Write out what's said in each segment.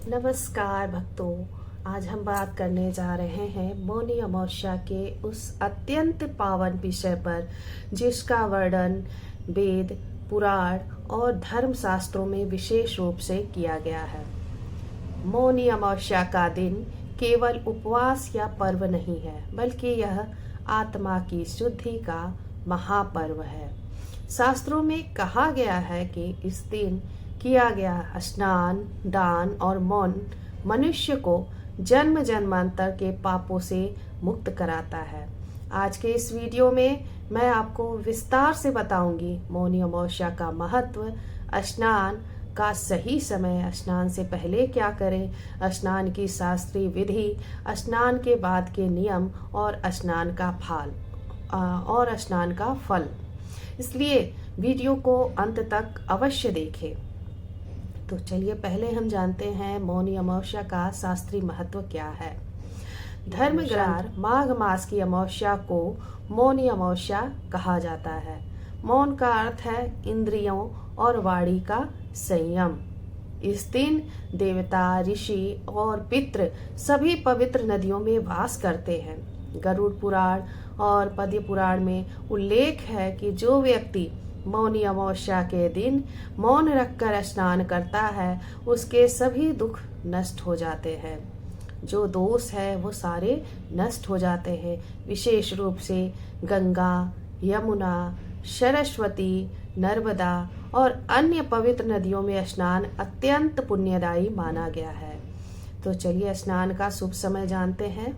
नमस्कार भक्तों। आज हम बात करने जा रहे हैं मौनी अमावस्या के उस अत्यंत पावन विषय पर जिसका वर्णन वेद, पुराण और धर्म शास्त्रों में विशेष रूप से किया गया है। मौनी अमावस्या का दिन केवल उपवास या पर्व नहीं है, बल्कि यह आत्मा की शुद्धि का महापर्व है। शास्त्रों में कहा गया है कि इस दिन किया गया स्नान, दान और मौन मनुष्य को जन्म जन्मांतर के पापों से मुक्त कराता है। आज के इस वीडियो में मैं आपको विस्तार से बताऊंगी मौनी अमावस्या का महत्व, स्नान का सही समय, स्नान से पहले क्या करें, स्नान की शास्त्रीय विधि, स्नान के बाद के नियम और स्नान का फल। इसलिए वीडियो को अंत तक अवश्य देखें। तो चलिए पहले हम जानते हैं मौनी अमावस्या का शास्त्रीय महत्व क्या है। धर्म ग्रंथ माघ मास की अमावस्या को मौनी अमावस्या कहा जाता है। मौन का अर्थ है इंद्रियों और वाणी का संयम। इस दिन देवता, ऋषि और पितृ सभी पवित्र नदियों में वास करते हैं। गरुड़ पुराण और पद्म पुराण में उल्लेख है कि जो व्यक्ति मौनी अमावस्या के दिन मौन रखकर स्नान करता है, उसके सभी दुख नष्ट हो जाते हैं। जो दोष है वो सारे नष्ट हो जाते हैं। विशेष रूप से गंगा, यमुना, सरस्वती, नर्मदा और अन्य पवित्र नदियों में स्नान अत्यंत पुण्यदायी माना गया है। तो चलिए स्नान का शुभ समय जानते हैं।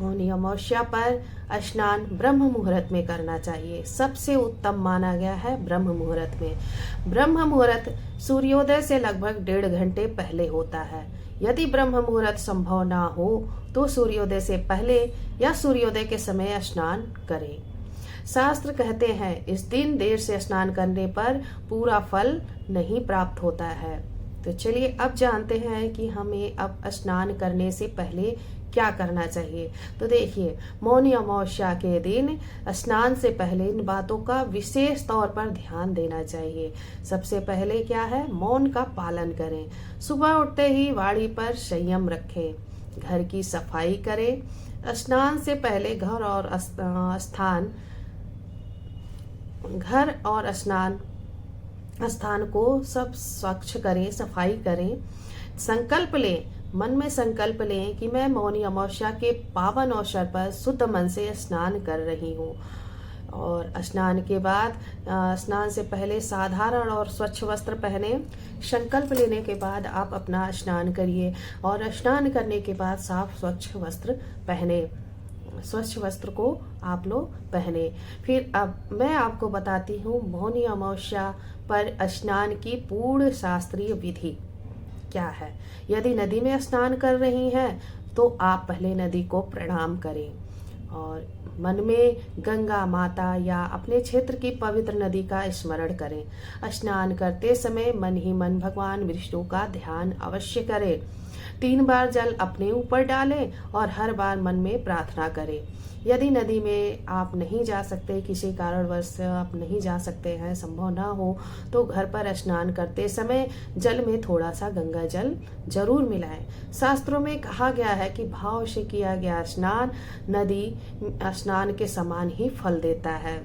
मौनी अमावस्या पर स्नान ब्रह्म मुहूर्त में करना चाहिए। सबसे उत्तम माना गया है ब्रह्म मुहूर्त में। ब्रह्म मुहूर्त सूर्योदय से लगभग 1.5 घंटे पहले होता है। यदि ब्रह्म मुहूर्त संभव ना हो तो सूर्योदय से पहले या सूर्योदय के समय स्नान करें। शास्त्र कहते हैं इस दिन देर से स्नान करने पर पूरा फल नहीं प्राप्त होता है। तो चलिए अब जानते हैं कि हमें अब स्नान करने से पहले क्या करना चाहिए। तो देखिए, मौनी अमावस्या के दिन स्नान से पहले इन बातों का विशेष तौर पर ध्यान देना चाहिए। सबसे पहले क्या है, मौन का पालन करें। सुबह उठते ही वाणी पर संयम रखें। घर की सफाई करें। स्नान से पहले घर और स्नान स्थान को सब स्वच्छ करें, सफाई करें। संकल्प लें, मन में संकल्प लें कि मैं मौनी अमावस्या के पावन अवसर पर शुद्ध मन से स्नान कर रही हूँ। और स्नान के बाद स्नान से पहले साधारण और स्वच्छ वस्त्र पहने। संकल्प लेने के बाद आप अपना स्नान करिए और स्नान करने के बाद साफ स्वच्छ वस्त्र पहने। स्वच्छ वस्त्र को आप लोग पहने। फिर अब मैं आपको बताती हूँ मौनी अमावस्या पर स्नान की पूर्ण शास्त्रीय विधि क्या है। यदि नदी में स्नान कर रही हैं तो आप पहले नदी को प्रणाम करें और मन में गंगा माता या अपने क्षेत्र की पवित्र नदी का स्मरण करें। स्नान करते समय मन ही मन भगवान विष्णु का ध्यान अवश्य करें। 3 बार जल अपने ऊपर डालें और हर बार मन में प्रार्थना करें। यदि नदी में आप नहीं जा सकते, किसी कारणवश आप नहीं जा सकते हैं, संभव ना हो, तो घर पर स्नान करते समय जल में थोड़ा सा गंगा जल जरूर मिलाएं। शास्त्रों में कहा गया है कि भाव से किया गया स्नान नदी स्नान के समान ही फल देता है।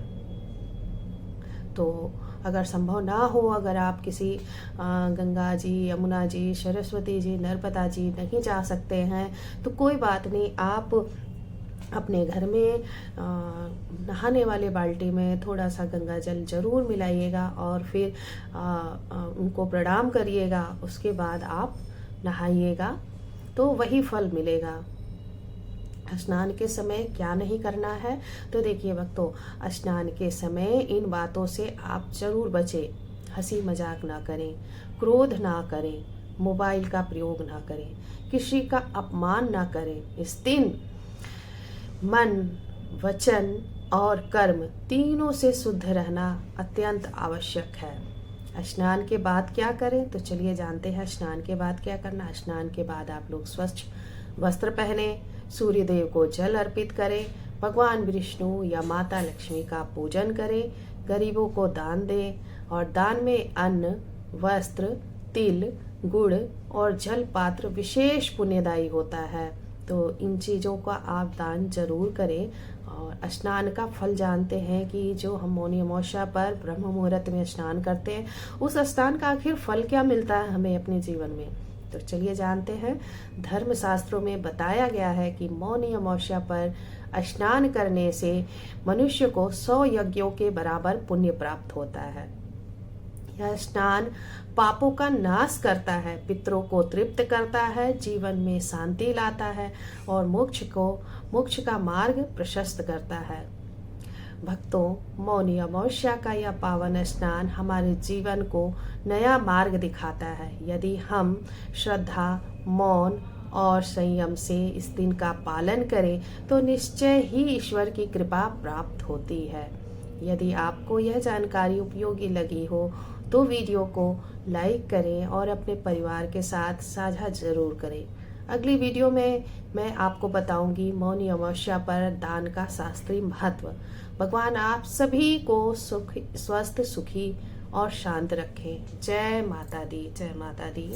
तो अगर संभव ना हो, अगर आप किसी गंगा जी, यमुना जी, सरस्वती जी, नर्मदा जी नहीं जा सकते हैं तो कोई बात नहीं, आप अपने घर में नहाने वाले बाल्टी में थोड़ा सा गंगा जल जरूर मिलाइएगा और फिर उनको प्रणाम करिएगा। उसके बाद आप नहाइएगा तो वही फल मिलेगा। स्नान के समय क्या नहीं करना है, तो देखिए भक्तों, स्नान के समय इन बातों से आप जरूर बचें। हंसी मजाक ना करें, क्रोध ना करें, मोबाइल का प्रयोग ना करें, किसी का अपमान ना करें। इस दिन मन, वचन और कर्म तीनों से शुद्ध रहना अत्यंत आवश्यक है। स्नान के बाद क्या करें, तो चलिए जानते हैं स्नान के बाद क्या करना। स्नान के बाद आप लोग स्वच्छ वस्त्र पहने, सूर्य देव को जल अर्पित करें, भगवान विष्णु या माता लक्ष्मी का पूजन करें, गरीबों को दान दें और दान में अन्न, वस्त्र, तिल, गुड़ और जल पात्र विशेष पुण्यदायी होता है। तो इन चीज़ों का आप दान जरूर करें। और स्नान का फल जानते हैं कि जो हम मौनी अमावस्या पर ब्रह्म मुहूर्त में स्नान करते हैं, उस स्नान का आखिर फल क्या मिलता है हमें अपने जीवन में। तो चलिए जानते हैं। धर्म शास्त्रों में बताया गया है कि मौनी अमावस्या पर स्नान करने से मनुष्य को 100 यज्ञों के बराबर पुण्य प्राप्त होता है। यह स्नान पापों का नाश करता है, पितरों को तृप्त करता है, जीवन में शांति लाता है और मोक्ष का मार्ग प्रशस्त करता है। भक्तों, मौनी अमावस्या का यह पावन स्नान हमारे जीवन को नया मार्ग दिखाता है। यदि हम श्रद्धा, मौन और संयम से इस दिन का पालन करें तो निश्चय ही ईश्वर की कृपा प्राप्त होती है। यदि आपको यह जानकारी उपयोगी लगी हो तो वीडियो को लाइक करें और अपने परिवार के साथ साझा जरूर करें। अगली वीडियो में मैं आपको बताऊंगी मौनी अमावस्या पर दान का शास्त्रीय महत्व। भगवान आप सभी को स्वस्थ, सुखी और शांत रखें। जय माता दी, जय माता दी।